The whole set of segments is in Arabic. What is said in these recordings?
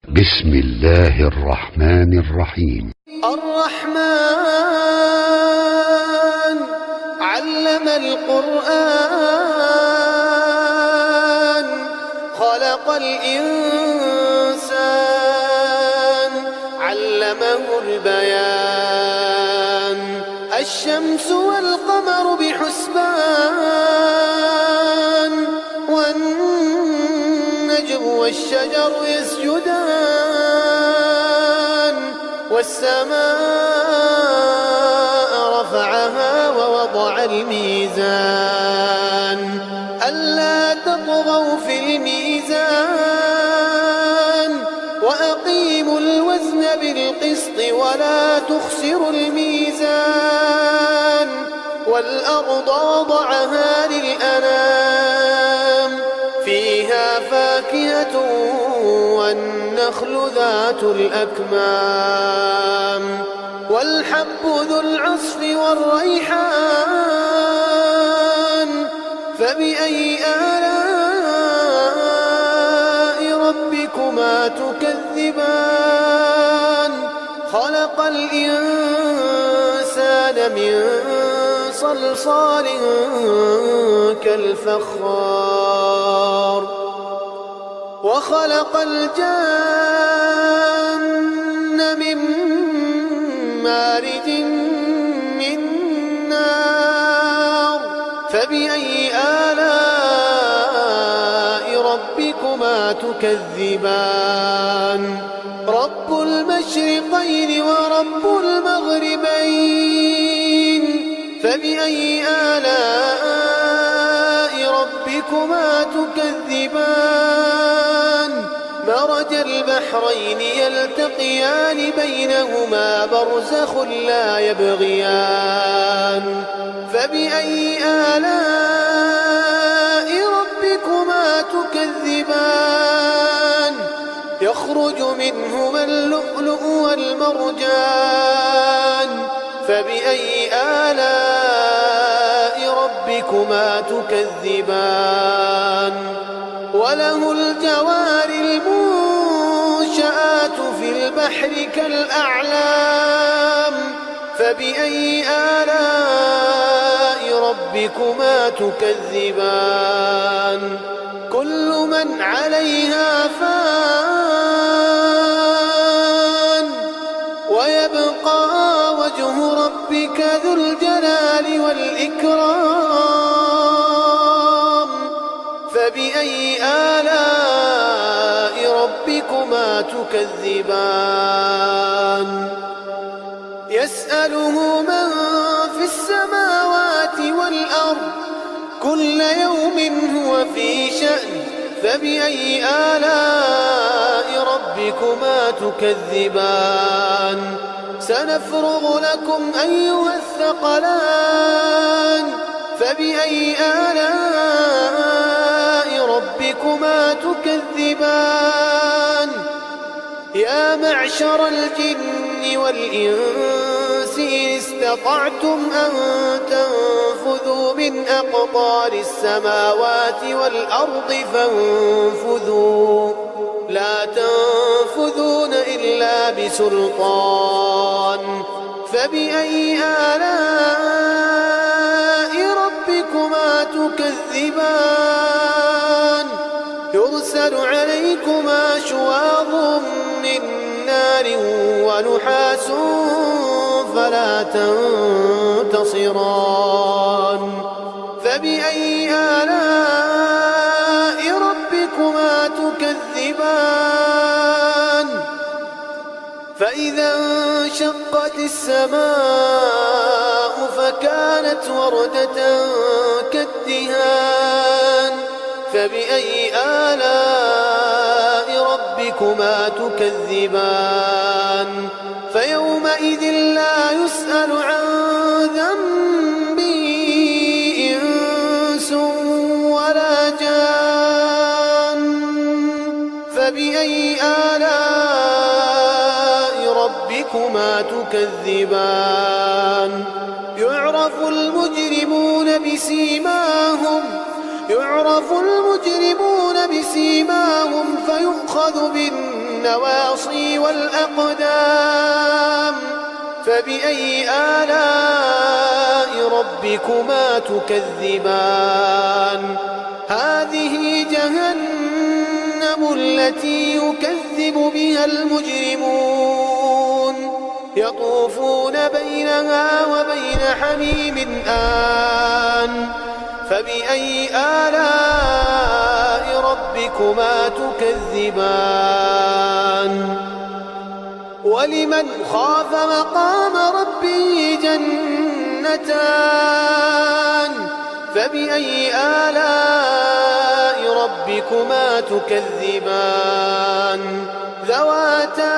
بسم الله الرحمن الرحيم. الرحمن علم القرآن خلق الإنسان علمه البيان الشمس والقمر بحسبان والنجم والشجر يسجدان والسماء رفعها ووضع الميزان ألا تطغوا في الميزان وأقيموا الوزن بالقسط ولا تخسروا الميزان والأرض وضعها للأنام فيها فاكهة والنخل ذات الأكمام والحب ذو العصف والريحان فبأي آلاء ربكما تكذبان خلق الإنسان من صلصال كالفخار وخلق الجن من مارج من نار فبأي آلاء ربكما تكذبان رب المشرقين ورب المغربين فبأي آلاء ربكما تكذبان مرج البحرين يلتقيان بينهما برزخ لا يبغيان فبأي آلاء ربكما تكذبان يخرج منهما اللؤلؤ والمرجان فبأي آلاء ربكما تكذبان وله الجوار المنشآت في البحر كالأعلام فبأي آلاء ربكما تكذبان كل من عليها فان ويبقى وجه ربك ذو الجلال والإكرام فبأي آلاء ربكما تكذبان يسأله من في السماوات والأرض كل يوم هو في شأن فبأي آلاء ربكما تكذبان سنفرغ لكم أيها الثقلان فبأي آلاء ربكما تكذبان يا معشر الجن والإنس إن استطعتم أن تنفذوا من أقطار السماوات والأرض فانفذوا لا تنفذون إلا بسلطان فبأي آلاء ربكما تكذبان يرسل عليكما شواظ من نار ونحاس فلا تنتصران فبأي آلاء ربكما تكذبان فإذا انشقت السماء فكانت وردة كالدهان فبأي آلاء ربكما تكذبان فيومئذ لا يسأل عن ذنبه إنس ولا جان فبأي آلاء ربكما تكذبان يعرف المجرمون بسيماهم يعرف المجرمون بسيماهم فيؤخذ بالنواصي والأقدام فبأي آلاء ربكما تكذبان هذه جهنم التي يكذب بها المجرمون يطوفون بينها وبين حميم آن فبأي آلاء ربكما تكذبان ولمن خاف مقام ربه جنتان فبأي آلاء ربكما تكذبان ذواتا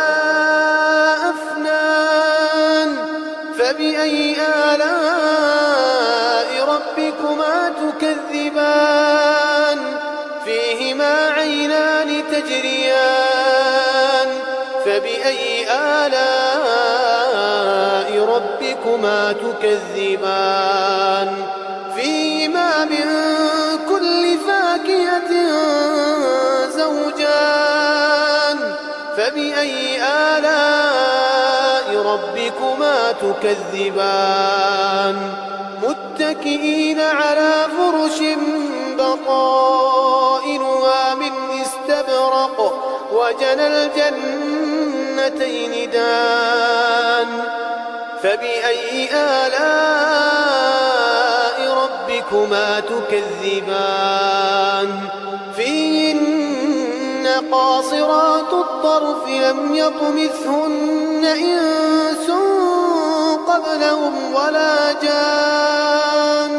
أفنان فبأي آلاء ربكما تكذبان فيهما عينان تجريان فبأي آلاء ربكما تكذبان فيهما من كل فاكهة زوجان فبأي آلاء ربكما تكذبان متكئين على فرش بطائنها من استبرق وجنى الجنتين دان فبأي آلاء ربكما تكذبان فيهن قاصرات الطرف لم يطمثهن إنس قبلهم ولا جان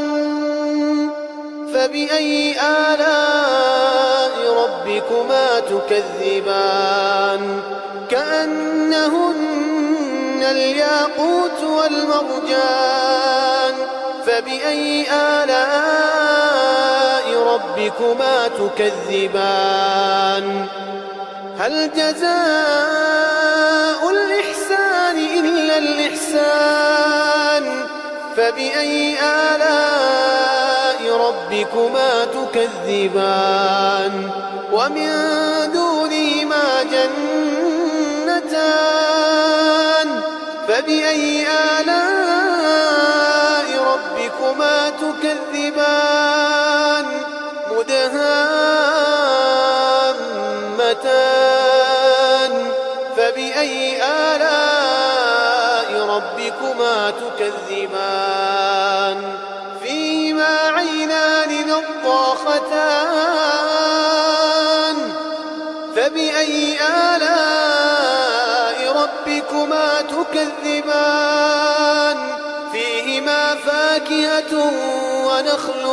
فبأي آلاء ربكما تكذبان كأنهن الياقوت والمرجان فبأي آلاء ربكما تكذبان هل جزاء الإحسان إلا الإحسان فبأي آلاء ربكما تكذبان ومن دونهما جنتان فبأي آلاء ربكما تكذبان مدهامتان فبأي آلاء ربكما تكذبان فيهما عينان نضاختان فبأي آلاء ربكما تكذبان فيهما فاكهة ونخل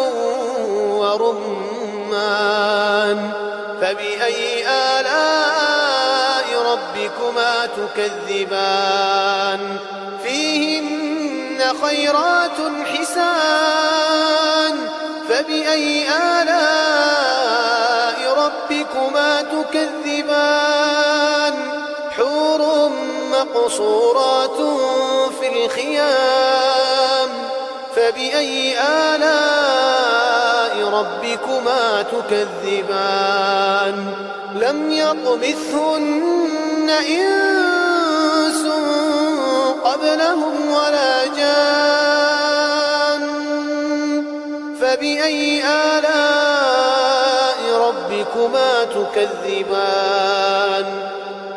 ورمان فبأي آلاء ربكما تكذبان فيهن خيرات حسان فبأي آلاء ربكما تكذبان حور مقصورات في الخيام فبأي آلاء ربكما تكذبان لم يطمثهن إنس قبلهم ولا جان فبأي آلاء ربكما تكذبان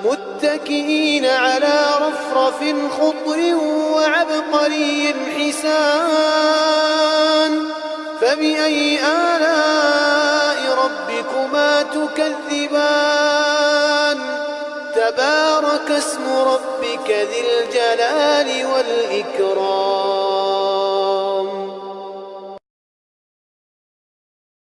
متكئين على رفرف خضر وعبقري حسان فبأي آلاء ربكما تكذبان تبارك اسم ربك ذي الجلال والإكرام